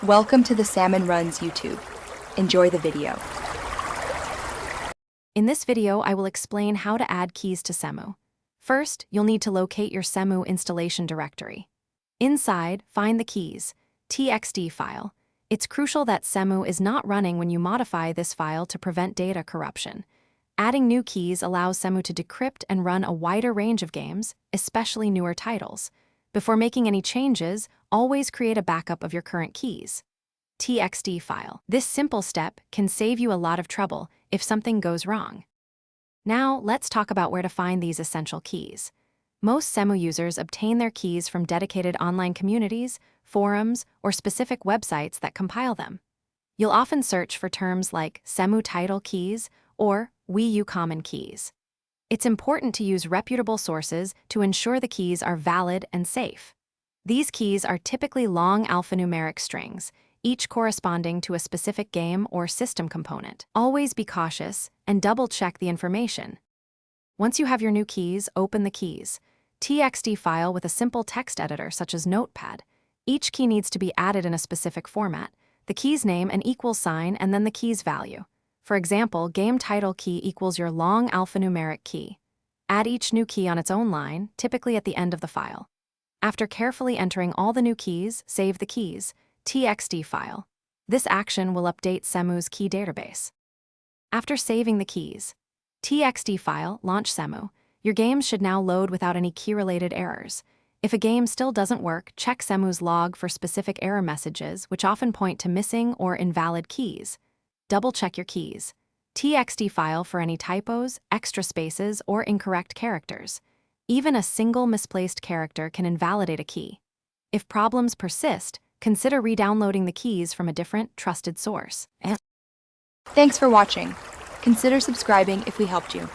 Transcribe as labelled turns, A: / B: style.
A: Welcome to the Salmon Runs YouTube. Enjoy the video.
B: In this video, I will explain how to add keys to CEMU. First, you'll need to locate your CEMU installation directory. Inside, find the keys, txt file. It's crucial that CEMU is not running when you modify this file to prevent data corruption. Adding new keys allows CEMU to decrypt and run a wider range of games, especially newer titles. Before making any changes, always create a backup of your current keys. Txt file. This simple step can save you a lot of trouble if something goes wrong. Now, let's talk about where to find these essential keys. Most CEMU users obtain their keys from dedicated online communities, forums, or specific websites that compile them. You'll often search for terms like CEMU title keys or Wii U common keys. It's important to use reputable sources to ensure the keys are valid and safe. These keys are typically long alphanumeric strings, each corresponding to a specific game or system component. Always be cautious and double-check the information. Once you have your new keys, open the keys. Txt file with a simple text editor such as Notepad. Each key needs to be added in a specific format, the key's name and equals sign, and then the key's value. For example, game title key equals your long alphanumeric key. Add each new key on its own line, typically at the end of the file. After carefully entering all the new keys, save the keys, txt file. This action will update CEMU's key database. After saving the keys, txt file, launch CEMU. Your games should now load without any key-related errors. If a game still doesn't work, check CEMU's log for specific error messages, which often point to missing or invalid keys. Double-check your keys. Txt file for any typos, extra spaces, or incorrect characters. Even a single misplaced character can invalidate a key. If problems persist, consider re-downloading the keys from a different, trusted source.
A: Thanks for watching. Consider subscribing if we helped you.